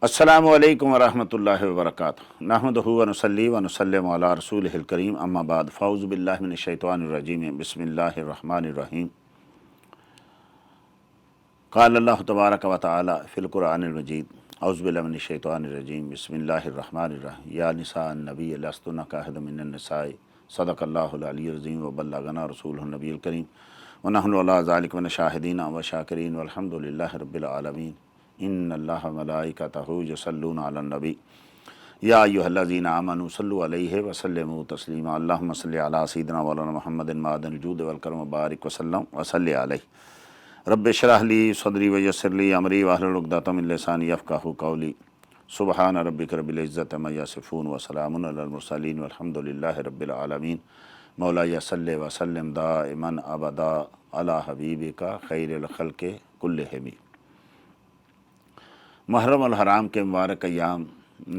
السلام علیکم ورحمۃ اللہ وبرکاتہ نحمدہ ونصلی ونسلم علی رسولہ الکریم اما بعد فاعوذ باللہ من الشیطان الرجیم بسم اللہ الرحمن الرحیم قال اللہ تبارک و تعالی فی القرآن المجید اعوذ باللہ من الشیطان الرجیم بسم اللہ الرحمن الرحیم یا نساء النبی لستن کاحد من النساء صدق اللہ العلی العظیم وبلغنا رسولہ النبی الکریم ونحن علی ذلک من الشاہدین والشاکرین والحمد للہ رب العالمین ان اللہ ملائکتہ یصلون علی النبی یا ایھا الذین آمنوا صلوا علیہ وسلموا تسلیما اللہم صلی علی سیدنا مولانا محمد معدن الجود والکرم وبارک وسلم وصلی علیہ رب اشرح لی صدری ویسر لی امری واحلل عقدۃ من لسانی یفقہوا قولی سبحان ربک رب العزۃ عما یصفون وسلام علی المرسلین والحمد للہ رب العالمین مولایا صلی وسلم دائما ابدا علی حبیبک خیر الخلق کلہم۔ محرم الحرام کے مبارک ایام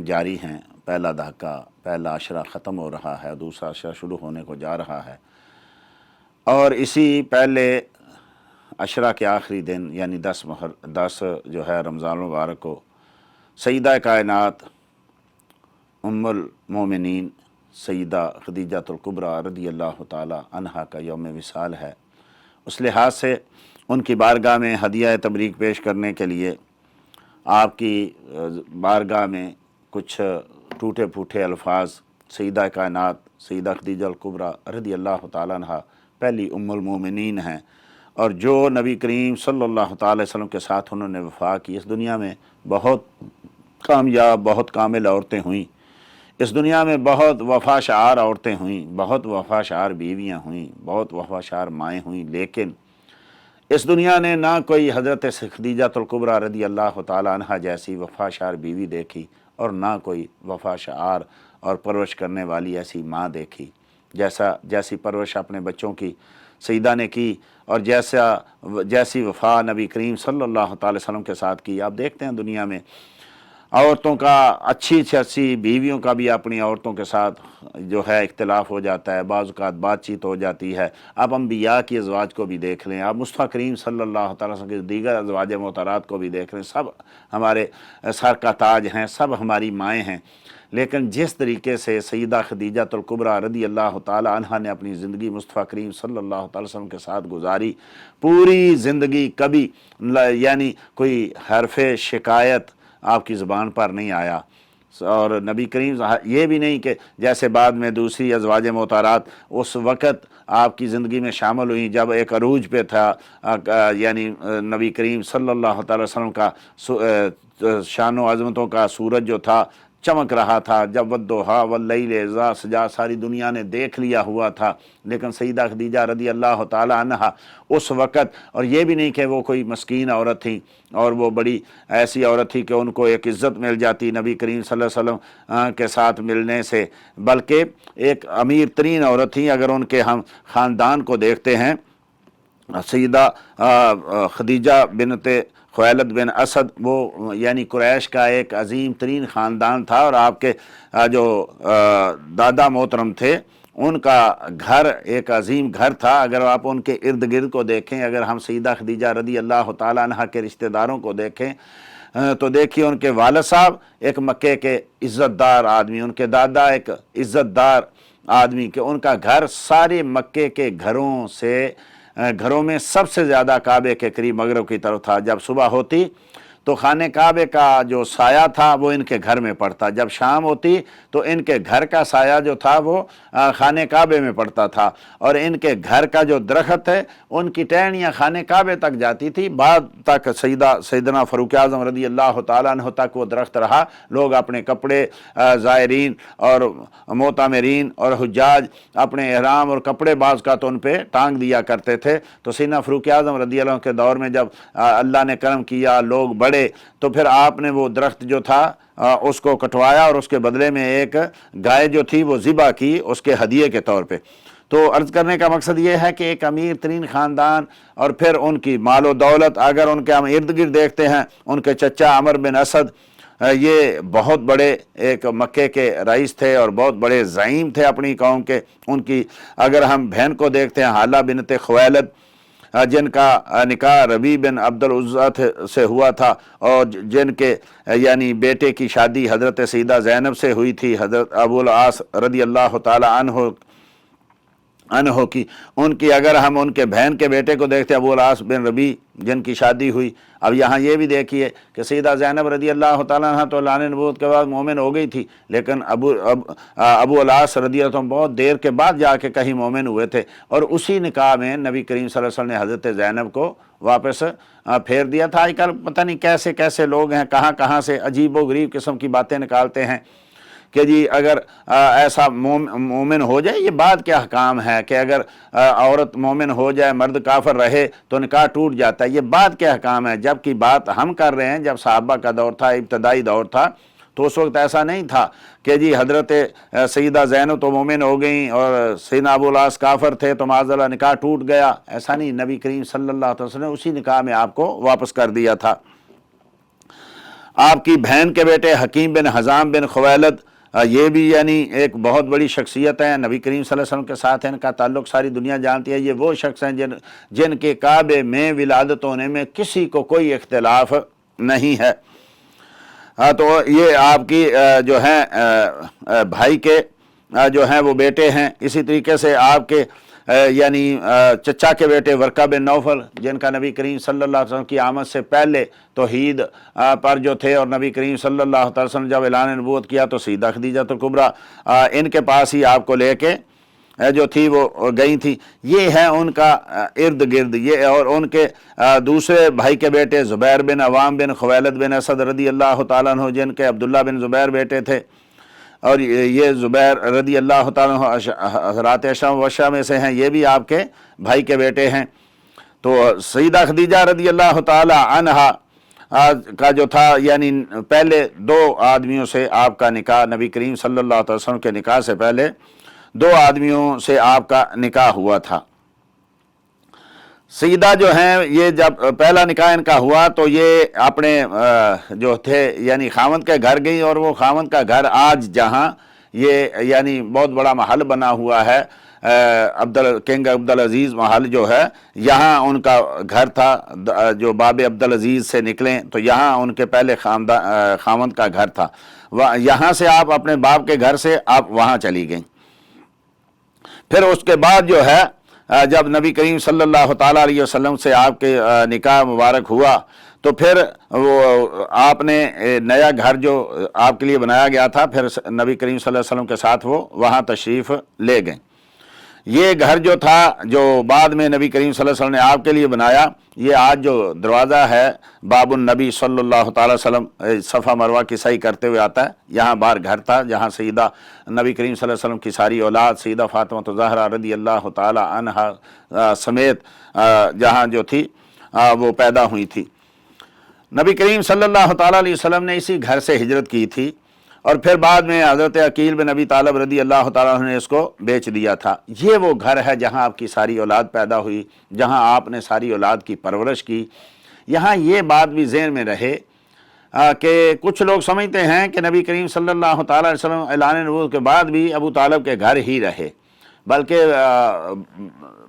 جاری ہیں، پہلا دھاکہ پہلا عشرہ ختم ہو رہا ہے، دوسرا عشرہ شروع ہونے کو جا رہا ہے، اور اسی پہلے عشرہ کے آخری دن یعنی 10 جو ہے رمضان المبارک کو سیدہ کائنات ام المومنین سیدہ خدیجۃ الکبریٰ رضی اللہ تعالی عنہا کا یوم وصال ہے۔ اس لحاظ سے ان کی بارگاہ میں ہدیہ تبریک پیش کرنے کے لیے آپ کی بارگاہ میں کچھ ٹوٹے پھوٹے الفاظ سیدہ کائنات سیدہ خدیجہ الکبریٰ رضی اللہ تعالیٰ عنہ پہلی ام المومنین ہیں، اور جو نبی کریم صلی اللہ تعالی علیہ وسلم کے ساتھ انہوں نے وفا کی، اس دنیا میں بہت کامیاب بہت کامل عورتیں ہوئیں، اس دنیا میں بہت وفا شعار عورتیں ہوئیں، بہت وفا شعار بیویاں ہوئیں، بہت وفا شعار مائیں ہوئیں، لیکن اس دنیا نے نہ کوئی حضرت خدیجۃ الکبریٰ رضی اللہ تعالی عنہ جیسی وفا شعار بیوی دیکھی، اور نہ کوئی وفا شعار اور پرورش کرنے والی ایسی ماں دیکھی جیسی پرورش اپنے بچوں کی سیدہ نے کی، اور جیسی وفا نبی کریم صلی اللہ تعالی وسلم کے ساتھ کی۔ آپ دیکھتے ہیں دنیا میں عورتوں کا اچھی بیویوں کا بھی اپنی عورتوں کے ساتھ جو ہے اختلاف ہو جاتا ہے، بعض اوقات بات چیت ہو جاتی ہے۔ آپ انبیاء کی ازواج کو بھی دیکھ لیں، آپ مصطفیٰ کریم صلی اللہ تعالیٰ وسلم کے دیگر ازواج محترمات کو بھی دیکھ لیں، سب ہمارے سر کا تاج ہیں، سب ہماری مائیں ہیں، لیکن جس طریقے سے سیدہ خدیجۃ الکبریٰ رضی اللہ تعالی عنہا نے اپنی زندگی مصطفیٰ کریم صلی اللہ تعالی وسلم کے ساتھ گزاری، پوری زندگی کبھی یعنی کوئی حرف شکایت آپ کی زبان پر نہیں آیا، اور نبی کریم یہ بھی نہیں کہ جیسے بعد میں دوسری ازواج محترمات اس وقت آپ کی زندگی میں شامل ہوئیں جب ایک عروج پہ تھا، یعنی نبی کریم صلی اللہ تعالی وسلم کا شان و عظمتوں کا سورج جو تھا چمک رہا تھا، جب والضحیٰ واللیل اذا سجا ساری دنیا نے دیکھ لیا ہوا تھا، لیکن سیدہ خدیجہ رضی اللہ تعالی عنہا اس وقت، اور یہ بھی نہیں کہ وہ کوئی مسکین عورت تھی اور وہ بڑی ایسی عورت تھی کہ ان کو ایک عزت مل جاتی نبی کریم صلی اللہ علیہ وسلم کے ساتھ ملنے سے، بلکہ ایک امیر ترین عورت تھی۔ اگر ان کے ہم خاندان کو دیکھتے ہیں، سیدہ خدیجہ بنت خویلد بن اسد، وہ یعنی قریش کا ایک عظیم ترین خاندان تھا، اور آپ کے جو دادا محترم تھے ان کا گھر ایک عظیم گھر تھا۔ اگر آپ ان کے ارد گرد کو دیکھیں، اگر ہم سیدہ خدیجہ رضی اللہ تعالی عنہ کے رشتہ داروں کو دیکھیں تو دیکھیے ان کے والد صاحب ایک مکے کے عزت دار آدمی، ان کے دادا ایک عزت دار آدمی، کہ ان کا گھر سارے مکے کے گھروں میں سب سے زیادہ کعبے کے قریب مغرب کی طرف تھا۔ جب صبح ہوتی تو خانہ کعبے کا جو سایہ تھا وہ ان کے گھر میں پڑتا، جب شام ہوتی تو ان کے گھر کا سایہ جو تھا وہ خانہ کعبے میں پڑتا تھا، اور ان کے گھر کا جو درخت ہے ان کی ٹہنیاں خانہ کعبے تک جاتی تھی، بعد تک سیدنا فاروق اعظم رضی اللہ تعالیٰ عنہ تک وہ درخت رہا۔ لوگ اپنے کپڑے زائرین اور معتمرین اور حجاج اپنے احرام اور کپڑے بعض کا تو ان پہ ٹانگ دیا کرتے تھے، تو سیدنا فاروق اعظم رضی اللہ عنہ کے دور میں جب اللہ نے کرم کیا، لوگ بڑے، تو پھر آپ نے وہ درخت جو تھا اس کو کٹوایا، اور اس کے بدلے میں ایک گائے جو تھی وہ ذبح کی اس کے ہدیے کے طور پہ۔ تو عرض کرنے کا مقصد یہ ہے کہ ایک امیر ترین خاندان، اور پھر ان کی مال و دولت، اگر ان کے ہم ارد گرد دیکھتے ہیں، ان کے چچا عمر بن اسد یہ بہت بڑے ایک مکے کے رئیس تھے اور بہت بڑے زعیم تھے اپنی قوم کے۔ ان کی اگر ہم بہن کو دیکھتے ہیں حالہ بنت خویلد، جن کا نکاح ربیع بن عبد العزہ سے ہوا تھا، اور جن کے یعنی بیٹے کی شادی حضرت سیدہ زینب سے ہوئی تھی، حضرت ابو العاص رضی اللہ تعالی عنہ کی، ان کی اگر ہم ان کے بہن کے بیٹے کو دیکھتے ابو العاص بن ربیع جن کی شادی ہوئی۔ اب یہاں یہ بھی دیکھیے کہ سیدہ زینب رضی اللہ تعالیٰ عنہ تو اعلان نبوت کے بعد مومن ہو گئی تھی، لیکن ابو العاص رضی اللہ عنہ بہت دیر کے بعد جا کے کہیں مومن ہوئے تھے، اور اسی نکاح میں نبی کریم صلی اللہ علیہ وسلم نے حضرت زینب کو واپس پھیر دیا تھا۔ آج کل پتہ نہیں کیسے کیسے لوگ ہیں، کہاں کہاں سے عجیب و غریب قسم کی باتیں نکالتے ہیں کہ جی اگر ایسا مومن ہو جائے، یہ بات کیا حکام ہے کہ اگر عورت مومن ہو جائے مرد کافر رہے تو نکاح ٹوٹ جاتا ہے، یہ بات کیا حکام ہے؟ جب کی بات ہم کر رہے ہیں، جب صحابہ کا دور تھا، ابتدائی دور تھا، تو اس وقت ایسا نہیں تھا کہ جی حضرت سیدہ زینب تو مومن ہو گئیں اور سیدنا ابو العاص کافر تھے تو معاذاللہ نکاح ٹوٹ گیا۔ ایسا نہیں، نبی کریم صلی اللہ علیہ وسلم نے اسی نکاح میں آپ کو واپس کر دیا تھا۔ آپ کی بہن کے بیٹے حکیم بن حزام بن خویلد، یہ بھی یعنی ایک بہت بڑی شخصیت ہیں، نبی کریم صلی اللہ علیہ وسلم کے ساتھ ان کا تعلق ساری دنیا جانتی ہے۔ یہ وہ شخص ہیں جن کے کعبے میں ولادت ہونے میں کسی کو کوئی اختلاف نہیں ہے۔ تو یہ آپ کی جو ہیں بھائی کے جو ہیں وہ بیٹے ہیں۔ اسی طریقے سے آپ کے یعنی چچا کے بیٹے ورقہ بن نوفل، جن کا نبی کریم صلی اللہ علیہ وسلم کی آمد سے پہلے توحید پر جو تھے، اور نبی کریم صلی اللہ علیہ وسلم جب اعلان نبوت کیا تو سیدہ خدیجہ الکبریٰ ان کے پاس ہی آپ کو لے کے جو تھی وہ گئی تھی۔ یہ ہے ان کا ارد گرد یہ، اور ان کے دوسرے بھائی کے بیٹے زبیر بن عوام بن خویلد بن اسد رضی اللہ تعالیٰ عنہ، جن کے عبداللہ بن زبیر بیٹے تھے، اور یہ زبیر رضی اللہ تعالیٰ عنہ حضرات اشرم وشہ میں سے ہیں، یہ بھی آپ کے بھائی کے بیٹے ہیں۔ تو سیدہ خدیجہ رضی اللہ تعالی عنہا کا جو تھا یعنی پہلے دو آدمیوں سے آپ کا نکاح، نبی کریم صلی اللہ علیہ وسلم کے نکاح سے پہلے دو آدمیوں سے آپ کا نکاح ہوا تھا۔ سیدہ جو ہیں یہ جب پہلا نکاح ان کا ہوا تو یہ اپنے جو تھے یعنی خاوند کے گھر گئی، اور وہ خاوند کا گھر آج جہاں یہ یعنی بہت بڑا محل بنا ہوا ہے، کنگ عبدالعزیز محل جو ہے، یہاں ان کا گھر تھا۔ جو باب عبدالعزیز سے نکلیں تو یہاں ان کے پہلے خاوند کا گھر تھا، یہاں سے آپ اپنے باپ کے گھر سے آپ وہاں چلی گئیں۔ پھر اس کے بعد جو ہے جب نبی کریم صلی اللہ تعالیٰ علیہ وسلم سے آپ کے نکاح مبارک ہوا تو پھر وہ آپ نے نیا گھر جو آپ کے لیے بنایا گیا تھا، پھر نبی کریم صلی اللہ علیہ وسلم کے ساتھ وہ وہاں تشریف لے گئیں۔ یہ گھر جو تھا جو بعد میں نبی کریم صلی اللہ علیہ وسلم نے آپ کے لیے بنایا، یہ آج جو دروازہ ہے باب النبی صلی اللہ تعالی وسلم صفا مروہ کی سعی کرتے ہوئے آتا ہے، یہاں باہر گھر تھا جہاں سیدہ نبی کریم صلی اللہ علیہ وسلم کی ساری اولاد سیدہ فاطمہ زہرا رضی اللہ تعالی عنہا سمیت جہاں جو تھی وہ پیدا ہوئی تھی۔ نبی کریم صلی اللہ تعالی علیہ وسلم نے اسی گھر سے ہجرت کی تھی، اور پھر بعد میں حضرت عقیل بن ابی طالب رضی اللہ تعالیٰ عنہ نے اس کو بیچ دیا تھا۔ یہ وہ گھر ہے جہاں آپ کی ساری اولاد پیدا ہوئی، جہاں آپ نے ساری اولاد کی پرورش کی۔ یہاں یہ بات بھی ذہن میں رہے کہ کچھ لوگ سمجھتے ہیں کہ نبی کریم صلی اللہ تعالیٰ علیہ وسلم اعلان نبوت کے بعد بھی ابو طالب کے گھر ہی رہے، بلکہ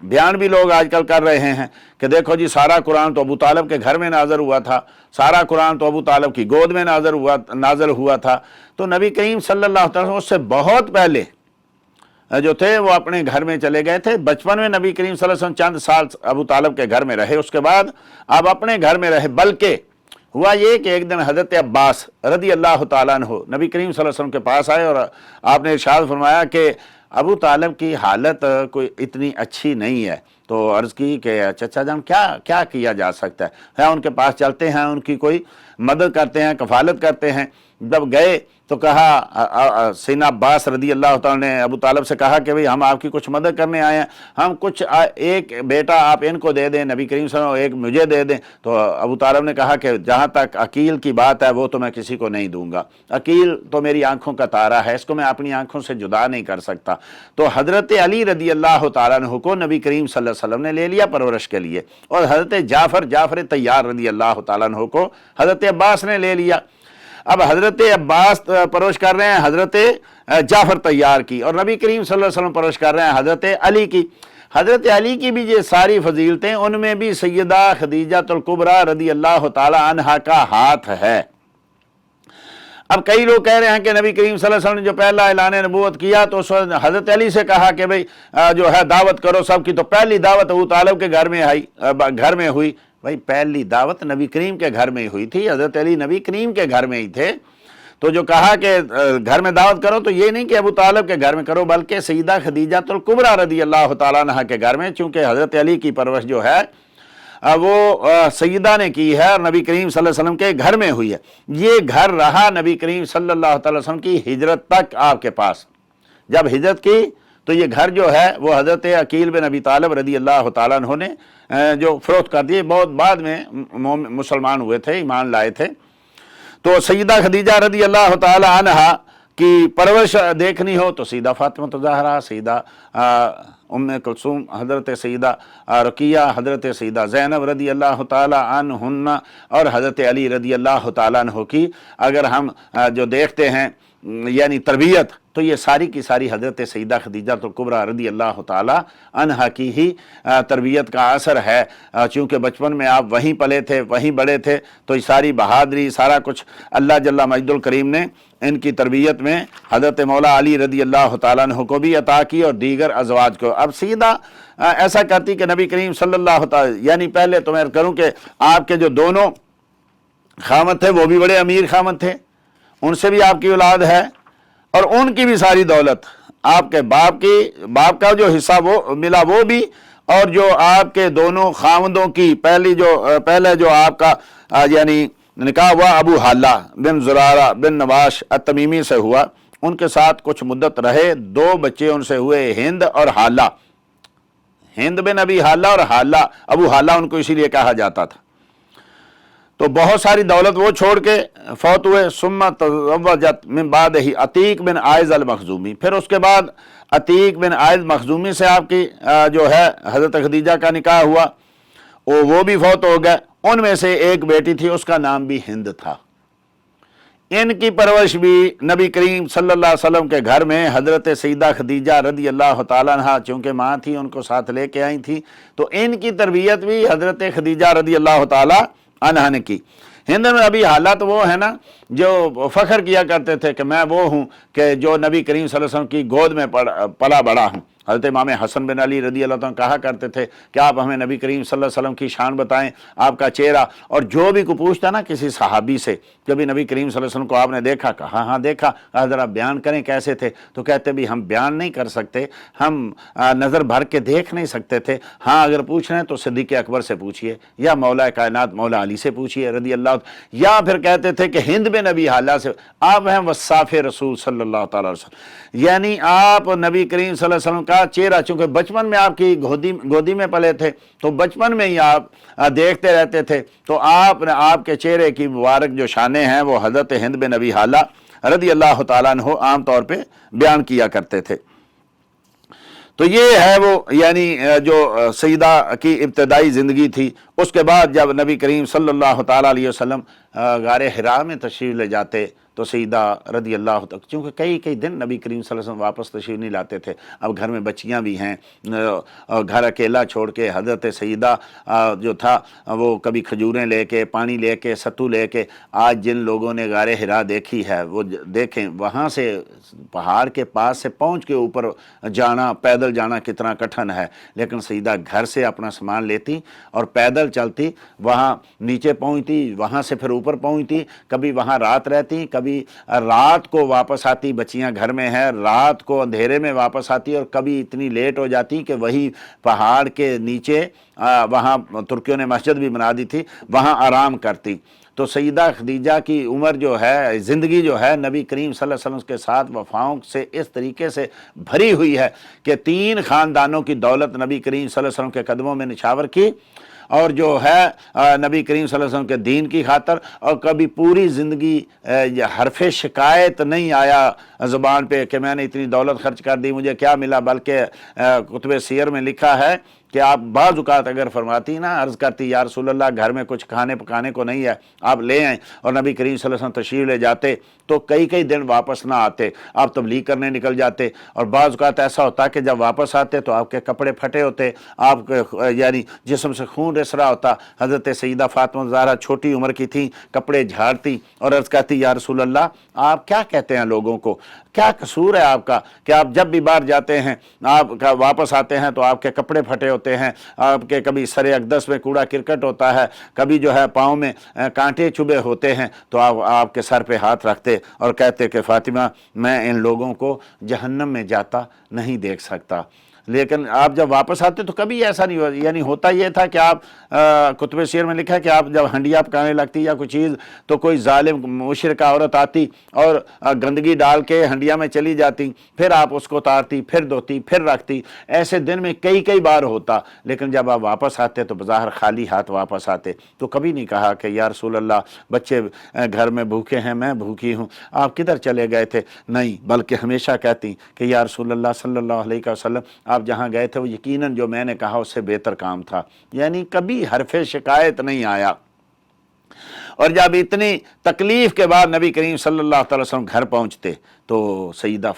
بیان بھی لوگ آج کل کر رہے ہیں کہ دیکھو جی سارا قرآن تو ابو طالب کے گھر میں نازل ہوا تھا، سارا قرآن تو ابو طالب کی گود میں نازل ہوا تھا۔ تو نبی کریم صلی اللہ علیہ وسلم اس سے بہت پہلے جو تھے وہ اپنے گھر میں چلے گئے تھے۔ بچپن میں نبی کریم صلی اللہ علیہ وسلم چند سال ابو طالب کے گھر میں رہے، اس کے بعد آپ اپنے گھر میں رہے۔ بلکہ ہوا یہ کہ ایک دن حضرت عباس رضی اللہ تعالیٰ عنہ نبی کریم صلی اللہ علیہ وسلم کے پاس آئے، اور آپ نے ارشاد فرمایا کہ ابو طالب کی حالت کوئی اتنی اچھی نہیں ہے۔ تو عرض کی کہ چچا جان کیا کیا جا سکتا ہے، ان کے پاس چلتے ہیں، ان کی کوئی مدد کرتے ہیں، کفالت کرتے ہیں۔ جب گئے تو کہا سیدنا عباس رضی اللہ تعالیٰ نے ابو طالب سے کہا کہ بھئی ہم آپ کی کچھ مدد کرنے آئے ہیں، ہم کچھ ایک بیٹا آپ ان کو دے دیں، نبی کریم صلی اللہ علیہ وسلم ایک مجھے دے دیں۔ تو ابو طالب نے کہا کہ جہاں تک عقیل کی بات ہے وہ تو میں کسی کو نہیں دوں گا، عقیل تو میری آنکھوں کا تارا ہے، اس کو میں اپنی آنکھوں سے جدا نہیں کر سکتا۔ تو حضرت علی رضی اللہ تعالیٰ عنہ کو نبی کریم صلی اللہ علیہ وسلم نے لے لیا پرورش کے لیے، اور حضرت جعفر طیار رضی اللہ تعالیٰ عنہ کو حضرت عباس نے لے لیا۔ اب حضرت عباس پرورش کر رہے ہیں حضرت جعفر طیار کی، اور نبی کریم صلی اللہ علیہ وسلم پرورش کر رہے ہیں حضرت علی کی۔ حضرت علی کی بھی یہ ساری فضیلتیں، ان میں بھی سیدہ خدیجہ الکبریٰ رضی اللہ تعالی عنہا کا ہاتھ ہے۔ اب کئی لوگ کہہ رہے ہیں کہ نبی کریم صلی اللہ علیہ وسلم نے جو پہلا اعلان نبوت کیا تو اس وقت حضرت علی سے کہا کہ بھئی جو ہے دعوت کرو سب کی، تو پہلی دعوت ابو طالب کے گھر میں ہوئی۔ بھئی پہلی دعوت نبی کریم کے گھر میں ہی ہوئی تھی، حضرت علی نبی کریم کے گھر میں ہی تھے، تو جو کہا کہ گھر میں دعوت کرو تو یہ نہیں کہ ابو طالب کے گھر میں کرو، بلکہ سیدہ خدیجہ الکبریٰ رضی اللہ تعالیٰ عنہا کے گھر میں، چونکہ حضرت علی کی پرورش جو ہے وہ سیدہ نے کی ہے اور نبی کریم صلی اللہ علیہ وسلم کے گھر میں ہوئی ہے۔ یہ گھر رہا نبی کریم صلی اللہ علیہ وسلم کی ہجرت تک آپ کے پاس۔ جب ہجرت کی تو یہ گھر جو ہے وہ حضرت عقیل بن ابی طالب رضی اللہ تعالیٰ عنہ نے جو فروخت کر دیے، بہت بعد میں مسلمان ہوئے تھے، ایمان لائے تھے۔ تو سیدہ خدیجہ رضی اللہ تعالی عنہا کی پرورش دیکھنی ہو تو سیدہ فاطمہ زہرا، سیدہ ام کلثوم، حضرت سیدہ رقیہ، حضرت سیدہ زینب رضی اللہ تعالی عنہن اور حضرت علی رضی اللہ تعالیٰ عنہ کی اگر ہم جو دیکھتے ہیں یعنی تربیت، تو یہ ساری کی ساری حضرت سیدہ خدیجہ الکبریٰ رضی اللہ تعالی عنہا کی ہی تربیت کا اثر ہے، چونکہ بچپن میں آپ وہیں پلے تھے، وہیں بڑے تھے، تو یہ ساری بہادری، سارا کچھ اللہ جل مجد الکریم نے ان کی تربیت میں حضرت مولا علی رضی اللہ تعالیٰ عنہ کو بھی عطا کی اور دیگر ازواج کو۔ اب سیدہ ایسا کرتی کہ نبی کریم صلی اللہ تعالی، یعنی پہلے تو میں کروں کہ آپ کے جو دونوں خامد تھے وہ بھی بڑے امیر خامد تھے، ان سے بھی آپ کی اولاد ہے، اور ان کی بھی ساری دولت آپ کے باپ کا جو حصہ وہ ملا وہ بھی، اور جو آپ کے دونوں خامدوں کی پہلے جو آپ کا یعنی نکاح ہوا ابو حالہ بن زرارہ بن نواش التمیمی سے ہوا، ان کے ساتھ کچھ مدت رہے، 2 بچے ان سے ہوئے، ہند اور حالہ، ہند بن ابی حالہ اور حالہ، ابو حالہ ان کو اسی لیے کہا جاتا تھا۔ تو بہت ساری دولت وہ چھوڑ کے فوت ہوئے۔ ثم تزوجت من بعدہ عتیق بن عائض المخزومی، پھر اس کے بعد عتیق بن عائض مخزومی سے آپ کی جو ہے حضرت خدیجہ کا نکاح ہوا، وہ بھی فوت ہو گئے۔ ان میں سے ایک بیٹی تھی، اس کا نام بھی ہند تھا۔ ان کی پرورش بھی نبی کریم صلی اللہ علیہ وسلم کے گھر میں حضرت سیدہ خدیجہ رضی اللہ تعالیٰ عنہ چونکہ ماں تھی، ان کو ساتھ لے کے آئی تھی، تو ان کی تربیت بھی حضرت خدیجہ رضی اللہ تعالیٰ عنہ نے کی۔ ہند میں ابھی حالات وہ ہے نا جو فخر کیا کرتے تھے کہ میں وہ ہوں کہ جو نبی کریم صلی اللہ علیہ وسلم کی گود میں پلا بڑا ہوں۔ حضرت امام حسن بن علی رضی اللہ عنہ کہا کرتے تھے کہ آپ ہمیں نبی کریم صلی اللہ علیہ وسلم کی شان بتائیں، آپ کا چہرہ، اور جو بھی کو پوچھتا نا کسی صحابی سے کبھی نبی کریم صلی اللہ علیہ وسلم کو آپ نے دیکھا، کہا ہاں دیکھا، ذرا بیان کریں کیسے تھے، تو کہتے بھی ہم بیان نہیں کر سکتے، ہم نظر بھر کے دیکھ نہیں سکتے تھے، ہاں اگر پوچھ رہے ہیں تو صدیق اکبر سے پوچھئے یا مولا کائنات مولا علی سے پوچھئے رضی اللہ عنہ، یا پھر کہتے تھے کہ ہند بن ابی حالہ سے، آپ ہیں وصاف رسول صلی اللہ تعالیٰ علیہ وسلم، یعنی آپ نبی کریم صلی اللہ علیہ وسلم کا چہرہ، چونکہ بچپن میں آپ کی گودی میں پلے تھے تو بچپن میں ہی آپ دیکھتے رہتے تھے، تو آپ کے چہرے کی مبارک جو شانیں ہیں وہ حضرت ہند بن ابی حالہ رضی اللہ تعالیٰ عنہ عام طور پہ بیان کیا کرتے تھے۔ تو یہ ہے وہ یعنی جو سیدہ کی ابتدائی زندگی تھی۔ اس کے بعد جب نبی کریم صلی اللہ تعالیٰ علیہ وسلم غار حراء میں تشریف لے جاتے تو سیدہ رضی اللہ تک، چونکہ کئی دن نبی کریم صلی اللہ علیہ وسلم واپس تشریف نہیں لاتے تھے، اب گھر میں بچیاں بھی ہیں، گھر اکیلا چھوڑ کے حضرت سیدہ جو تھا وہ کبھی کھجوریں لے کے، پانی لے کے، ستو لے کے، آج جن لوگوں نے غار حراء دیکھی ہے وہ دیکھیں، وہاں سے پہاڑ کے پاس سے پہنچ کے اوپر جانا، پیدل جانا کتنا کٹھن ہے، لیکن سیدہ گھر سے اپنا سامان لیتی اور پیدل چلتی، وہاں نیچے پہنچتی، وہاں سے پھر اوپر پہنچتی، کبھی وہاں رات رہتی، کبھی رات کو واپس آتی، بچیاں گھر میں ہیں، رات کو اندھیرے میں واپس آتی، اور کبھی اتنی لیٹ ہو جاتی کہ وہی پہاڑ کے نیچے وہاں ترکیوں نے مسجد بھی بنا دی تھی، وہاں آرام کرتی۔ تو سیدہ خدیجہ کی عمر جو ہے، زندگی جو ہے نبی کریم صلی اللہ علیہ وسلم کے ساتھ وفاؤں سے اس طریقے سے بھری ہوئی ہے کہ 3 خاندانوں کی دولت نبی کریم صلی اللہ علیہ وسلم کے قدموں میں نچھاور کی، اور جو ہے نبی کریم صلی اللہ علیہ وسلم کے دین کی خاطر، اور کبھی پوری زندگی حرف شکایت نہیں آیا زبان پہ کہ میں نے اتنی دولت خرچ کر دی، مجھے کیا ملا، بلکہ کتب سیر میں لکھا ہے کہ آپ بعض اوقات اگر فرماتی نا، عرض کرتی یا رسول اللہ گھر میں کچھ کھانے پکانے کو نہیں ہے، آپ لے آئیں، اور نبی کریم صلی اللہ علیہ وسلم تشریف لے جاتے تو کئی دن واپس نہ آتے، آپ تبلیغ کرنے نکل جاتے، اور بعض اوقات ایسا ہوتا کہ جب واپس آتے تو آپ کے کپڑے پھٹے ہوتے، آپ کے یعنی جسم سے خون رس رہا ہوتا۔ حضرت سیدہ فاطمہ زہرا چھوٹی عمر کی تھیں، کپڑے جھاڑتی اور عرض کرتی یا رسول اللہ آپ کیا کہتے ہیں لوگوں کو، کیا قصور ہے آپ کا کہ آپ جب بھی باہر جاتے ہیں، آپ واپس آتے ہیں تو آپ کے کپڑے پھٹے ہوتے ہیں، آپ کے کبھی سر اقدس میں کوڑا کرکٹ ہوتا ہے، کبھی جو ہے پاؤں میں کانٹے چبھے ہوتے ہیں، تو آپ کے سر پہ ہاتھ رکھتے اور کہتے کہ فاطمہ میں ان لوگوں کو جہنم میں جاتا نہیں دیکھ سکتا۔ لیکن آپ جب واپس آتے تو کبھی ایسا نہیں ہوتا، یعنی ہوتا یہ تھا کہ آپ کتب سیر میں لکھا ہے کہ آپ جب ہنڈیا پکانے لگتی یا کوئی چیز تو کوئی ظالم مشرکہ عورت آتی اور گندگی ڈال کے ہنڈیا میں چلی جاتی، پھر آپ اس کو اتارتی، پھر دھوتی، پھر رکھتی، ایسے دن میں کئی بار ہوتا۔ لیکن جب آپ واپس آتے تو بظاہر خالی ہاتھ واپس آتے، تو کبھی نہیں کہا کہ یا رسول اللہ بچے گھر میں بھوکے ہیں، میں بھوکی ہوں، آپ کدھر چلے گئے تھے، نہیں، بلکہ ہمیشہ کہتی کہ یا رسول اللہ صلی اللہ علیہ وسلم آپ جہاں گئے تھے وہ یقیناً جو میں نے کہا اس سے بہتر کام تھا، یعنی کبھی حرف شکایت نہیں آیا۔ اور جب اتنی تکلیف کے بعد نبی کریم صلی اللہ علیہ وسلم گھر پہنچتے تو سیدہ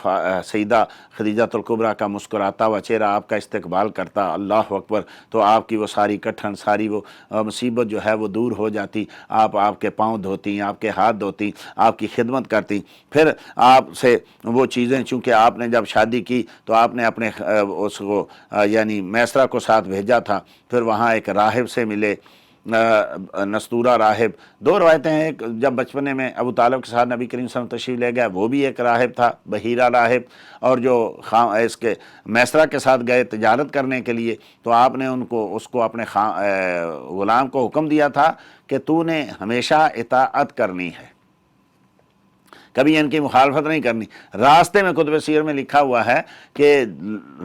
خدیجہ الکبریٰ کا مسکراتا ہوا چہرہ آپ کا استقبال کرتا، اللہ اکبر، تو آپ کی وہ ساری کٹھن، ساری وہ مصیبت جو ہے وہ دور ہو جاتی، آپ کے پاؤں دھوتی، آپ کے ہاتھ دھوتی، آپ کی خدمت کرتی، پھر آپ سے وہ چیزیں، چونکہ آپ نے جب شادی کی تو آپ نے اپنے اس کو یعنی میسرہ کو ساتھ بھیجا تھا، پھر وہاں ایک راہب سے ملے، نستورہ راہب، دو روایتیں ہیں، ایک جب بچپنے میں ابو طالب کے ساتھ نبی کریم صلی اللہ علیہ وسلم تشریف لے گئے وہ بھی ایک راہب تھا، بحیرہ راہب، اور جو اس کے میسرہ کے ساتھ گئے تجارت کرنے کے لیے تو آپ نے اس کو اپنے غلام کو حکم دیا تھا کہ تو نے ہمیشہ اطاعت کرنی ہے، کبھی ان کی مخالفت نہیں کرنی۔ راستے میں کتب سیر میں لکھا ہوا ہے کہ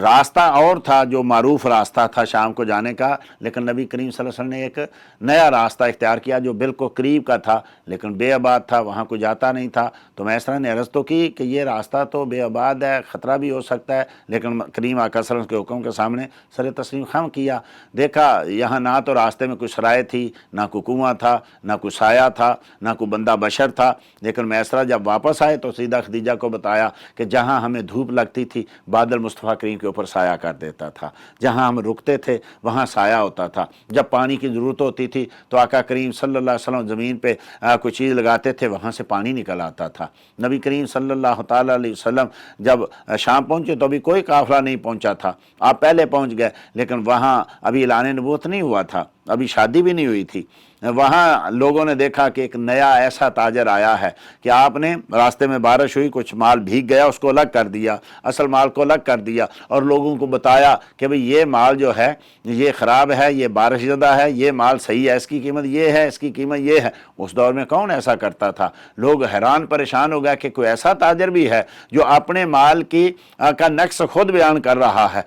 راستہ اور تھا جو معروف راستہ تھا شام کو جانے کا، لیکن نبی کریم صلی اللہ علیہ وسلم نے ایک نیا راستہ اختیار کیا جو بالکل قریب کا تھا لیکن بے آباد تھا، وہاں کوئی جاتا نہیں تھا۔ تو میسرہ نے عرض تو کی کہ یہ راستہ تو بے آباد ہے، خطرہ بھی ہو سکتا ہے، لیکن کریم آقا صلی اللہ علیہ وسلم کے حکم کے سامنے سر تسلیم خم کیا۔ دیکھا یہاں نہ تو راستے میں کوئی سرائے تھی، نہ کوئی کنواں تھا، نہ کوئی سایہ تھا، نہ کوئی بندہ بشر تھا، لیکن میسرہ جب واپس آئے تو سیدہ خدیجہ کو بتایا کہ جہاں ہمیں دھوپ لگتی تھی بادل مصطفیٰ کریم کے اوپر سایہ کر دیتا تھا، جہاں ہم رکتے تھے وہاں سایہ ہوتا تھا، جب پانی کی ضرورت ہوتی تھی تو آقا کریم صلی اللہ علیہ وسلم زمین پہ کوئی چیز لگاتے تھے، وہاں سے پانی نکل آتا تھا۔ نبی کریم صلی اللہ تعالیٰ علیہ وسلم جب شام پہنچے تو ابھی کوئی قافلہ نہیں پہنچا تھا، آپ پہلے پہنچ گئے، لیکن وہاں ابھی اعلان نبوت نہیں ہوا تھا، ابھی شادی بھی نہیں ہوئی تھی۔ وہاں لوگوں نے دیکھا کہ ایک نیا ایسا تاجر آیا ہے کہ آپ نے راستے میں بارش ہوئی، کچھ مال بھیگ گیا، اس کو الگ کر دیا، اصل مال کو الگ کر دیا، اور لوگوں کو بتایا کہ بھئی یہ مال جو ہے یہ خراب ہے، یہ بارش زدہ ہے، یہ مال صحیح ہے، اس کی قیمت یہ ہے، اس کی قیمت یہ ہے۔ اس دور میں کون ایسا کرتا تھا؟ لوگ حیران پریشان ہو گئے کہ کوئی ایسا تاجر بھی ہے جو اپنے مال کا نقص خود بیان کر رہا ہے۔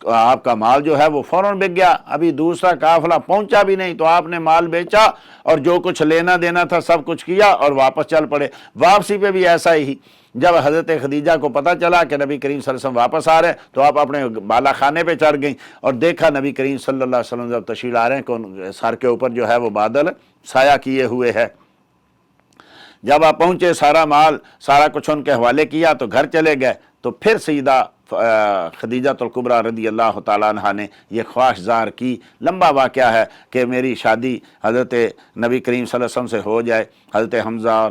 آپ کا مال جو ہے وہ فوراً بک گیا، ابھی دوسرا قافلہ پہنچا بھی نہیں تو آپ نے مال بیچا اور جو کچھ لینا دینا تھا سب کچھ کیا اور واپس چل پڑے۔ واپسی پہ بھی ایسا ہی، جب حضرت خدیجہ کو پتہ چلا کہ نبی کریم صلی اللہ علیہ وسلم واپس آ رہے ہیں تو آپ اپنے بالا خانے پہ چڑھ گئیں اور دیکھا نبی کریم صلی اللہ علیہ وسلم جب تشریف لا رہے ہیں کہ ان سر کے اوپر جو ہے وہ بادل سایہ کیے ہوئے ہے۔ جب آپ پہنچے سارا مال سارا کچھ ان کے حوالے کیا تو گھر چلے گئے، تو پھر سیدہ خدیجہ الکبریٰ رضی اللہ تعالیٰ عنہا نے یہ خواہش ظاہر کی۔ لمبا واقعہ ہے کہ میری شادی حضرت نبی کریم صلی اللہ علیہ وسلم سے ہو جائے۔ حضرت حمزہ اور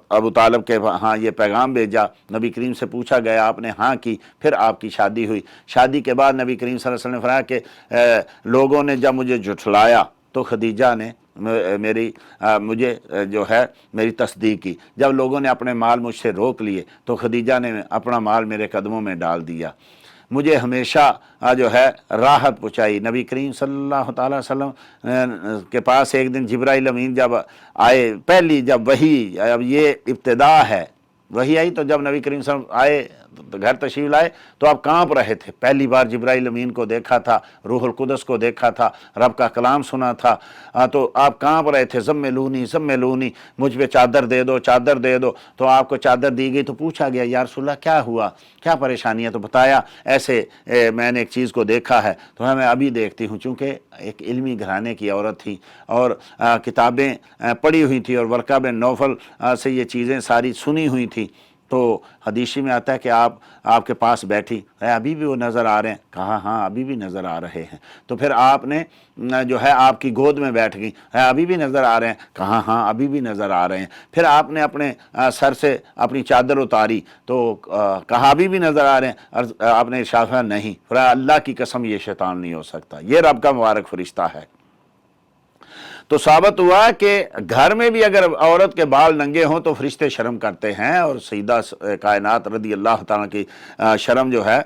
ابو طالب کے ہاں یہ پیغام بھیجا، نبی کریم سے پوچھا گیا، آپ نے ہاں کی، پھر آپ کی شادی ہوئی۔ شادی کے بعد نبی کریم صلی اللہ علیہ وسلم نے فرمایا کہ لوگوں نے جب مجھے جھٹلایا تو خدیجہ نے مجھے جو ہے میری تصدیق کی، جب لوگوں نے اپنے مال مجھ سے روک لیے تو خدیجہ نے اپنا مال میرے قدموں میں ڈال دیا، مجھے ہمیشہ جو ہے راحت پہنچائی۔ نبی کریم صلی اللہ تعالیٰ وسلم کے پاس ایک دن جبرائیل امین جب آئے، پہلی جب وحی، اب یہ ابتدا ہے، وحی آئی تو جب نبی کریم صلی اللہ علیہ وسلم آئے گھر تشریف لائے تو آپ کانپ رہے تھے، پہلی بار جبرائیل امین کو دیکھا تھا، روح القدس کو دیکھا تھا، رب کا کلام سنا تھا، تو آپ کانپ رہے تھے، زملونی زملونی، مجھ پہ چادر دے دو چادر دے دو۔ تو آپ کو چادر دی گئی تو پوچھا گیا یا رسول اللہ کیا ہوا، کیا پریشانی ہے؟ تو بتایا ایسے میں نے ایک چیز کو دیکھا ہے تو میں ابھی دیکھتی ہوں، چونکہ ایک علمی گھرانے کی عورت تھی اور کتابیں پڑھی ہوئی تھی اور ورقہ بن نوفل سے یہ چیزیں ساری سنی ہوئی تھی، تو حدیثی میں آتا ہے کہ آپ کے پاس بیٹھی، ابھی بھی وہ نظر آ رہے ہیں؟ کہا ہاں ابھی بھی نظر آ رہے ہیں۔ تو پھر آپ نے جو ہے آپ کی گود میں بیٹھ گئی، ابھی بھی نظر آ رہے ہیں؟ کہا ہاں ابھی بھی نظر آ رہے ہیں۔ پھر آپ نے اپنے سر سے اپنی چادر اتاری تو کہا ابھی بھی نظر آ رہے ہیں؟ اور آپ نے ارشاد فرمایا نہیں، اللہ کی قسم یہ شیطان نہیں ہو سکتا، یہ رب کا مبارک فرشتہ ہے۔ تو ثابت ہوا کہ گھر میں بھی اگر عورت کے بال ننگے ہوں تو فرشتے شرم کرتے ہیں، اور سیدہ کائنات رضی اللہ تعالیٰ کی شرم جو ہے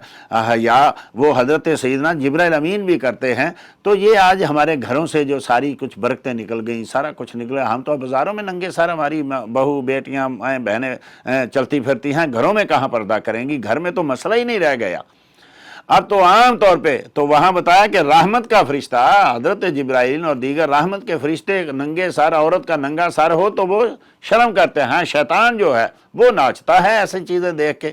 یا وہ حضرت سیدنا جبرائیل امین بھی کرتے ہیں۔ تو یہ آج ہمارے گھروں سے جو ساری کچھ برکتیں نکل گئیں، سارا کچھ نکلا، ہم تو بازاروں میں ننگے سارا، ہماری بہو بیٹیاں مائیں بہنیں چلتی پھرتی ہیں، گھروں میں کہاں پردہ کریں گی؟ گھر میں تو مسئلہ ہی نہیں رہ گیا۔ اب تو عام طور پہ تو وہاں بتایا کہ رحمت کا فرشتہ حضرت جبرائیل اور دیگر رحمت کے فرشتے ننگے سار، عورت کا ننگا سار ہو تو وہ شرم کرتے ہیں، شیطان جو ہے وہ ناچتا ہے ایسی چیزیں دیکھ کے۔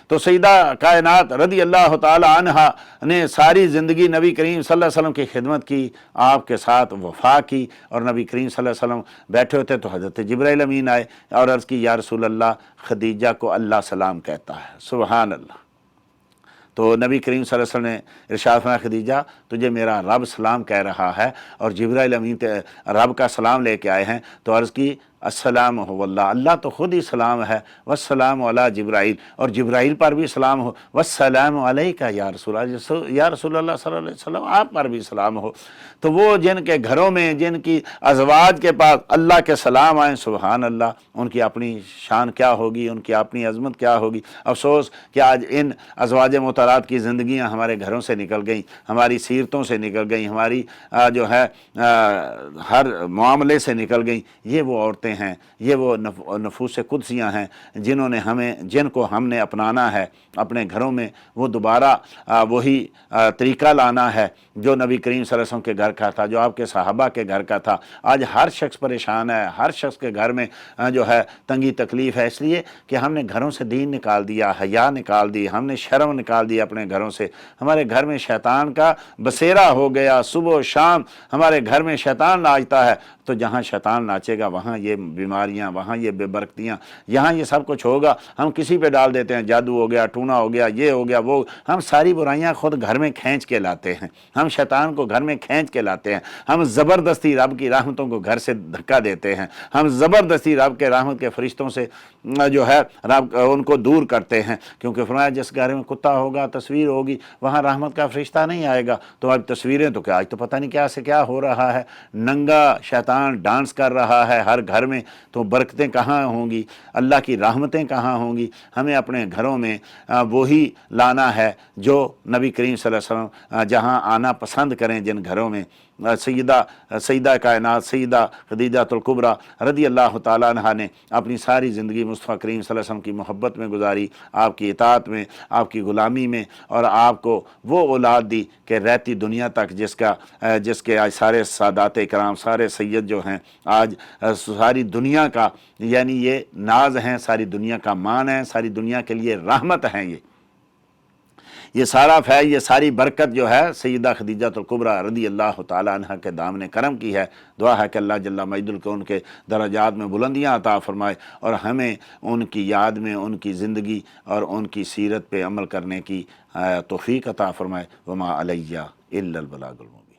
تو سیدہ کائنات رضی اللہ تعالی عنہا نے ساری زندگی نبی کریم صلی اللہ علیہ وسلم کی خدمت کی، آپ کے ساتھ وفا کی، اور نبی کریم صلی اللہ علیہ وسلم بیٹھے ہوتے تو حضرت جبرائیل امین آئے اور عرض کی یا رسول اللہ خدیجہ کو اللہ سلام کہتا ہے۔ سبحان اللہ۔ تو نبی کریم صلی اللہ علیہ وسلم نے ارشاد فرمایا خدیجہ تجھے میرا رب سلام کہہ رہا ہے، اور جبرائیل امین رب کا سلام لے کے آئے ہیں۔ تو عرض کی السلام ہو اللہ، اللہ تو خود ہی سلام ہے، والسلام علی جبرائیل، اور جبرائیل پر بھی سلام ہو، والسلام علیکہ یا رسول اللہ، یا رسول اللہ صلی اللہ علیہ وسلم آپ پر بھی سلام ہو۔ تو وہ جن کے گھروں میں جن کی ازواج کے پاس اللہ کے سلام آئیں، سبحان اللہ، ان کی اپنی شان کیا ہوگی، ان کی اپنی عظمت کیا ہوگی۔ افسوس کہ آج ان ازواج مطہرات کی زندگیاں ہمارے گھروں سے نکل گئیں، ہماری سیرتوں سے نکل گئیں، ہماری جو ہے ہر معاملے سے نکل گئیں۔ یہ وہ عورتیں ہیں، یہ وہ نفوس قدسیاں ہیں جن کو ہم نے اپنانا ہے اپنے گھروں میں، وہ دوبارہ وہی طریقہ لانا ہے جو نبی کریم صلی اللہ علیہ وسلم کے گھر کا تھا، جو آپ کے صحابہ کے گھر کا تھا۔ آج ہر شخص پریشان ہے، ہر شخص کے گھر میں جو ہے تنگی تکلیف ہے، اس لیے کہ ہم نے گھروں سے دین نکال دیا، حیا نکال دی، ہم نے شرم نکال دی اپنے گھروں سے۔ ہمارے گھر میں شیطان کا بسیرا ہو گیا، صبح و شام ہمارے گھر میں شیطان ناچتا ہے۔ تو جہاں شیطان ناچے گا وہاں یہ بیماریاں، وہاں یہ بے برکتیاں، یہاں یہ سب کچھ ہوگا۔ ہم کسی پہ ڈال دیتے ہیں، جادو ہو گیا، ٹونا ہو گیا، یہ ہو گیا، وہ، ہم ساری برائیاں خود گھر میں کھینچ کے لاتے ہیں، ہم شیطان کو گھر میں کھینچ کے لاتے ہیں، ہم زبردستی رب کی رحمتوں کو گھر سے دھکا دیتے ہیں، ہم زبردستی رب کے رحمت کے فرشتوں سے جو ہے رب ان کو دور کرتے ہیں، کیونکہ فرمایا جس گھر میں کتا ہوگا، تصویر ہوگی، وہاں رحمت کا فرشتہ نہیں آئے گا۔ تو اب تصویریں تو کیا، آج تو پتہ نہیں کیا سے کیا ہو رہا ہے، ننگا شیطان ڈانس کر رہا ہے ہر گھر میں، تو برکتیں کہاں ہوں گی، اللہ کی رحمتیں کہاں ہوں گی؟ ہمیں اپنے گھروں میں وہی لانا ہے جو نبی کریم صلی اللہ علیہ وسلم جہاں آنا پسند کریں، جن گھروں میں سیدہ کائنات سیدہ خدیجہ الکبریٰ رضی اللہ تعالیٰ عنہا نے اپنی ساری زندگی مصطفیٰ کریم صلی اللہ علیہ وسلم کی محبت میں گزاری، آپ کی اطاعت میں، آپ کی غلامی میں، اور آپ کو وہ اولاد دی کہ رہتی دنیا تک جس کے آج سارے سادات کرام، سارے سید جو ہیں آج ساری دنیا کا، یعنی یہ ناز ہیں، ساری دنیا کا مان ہے، ساری دنیا کے لیے رحمت ہیں۔ یہ سارا فیض، یہ ساری برکت جو ہے سیدہ خدیجہ الکبریٰ رضی اللہ تعالیٰ عنہ کے دامن کرم کی ہے۔ دعا ہے کہ اللہ جل مجدہ ان کے درجات میں بلندیاں عطا فرمائے، اور ہمیں ان کی یاد میں ان کی زندگی اور ان کی سیرت پہ عمل کرنے کی توفیق عطا فرمائے۔ وما علیہ الا البلاغ المبین۔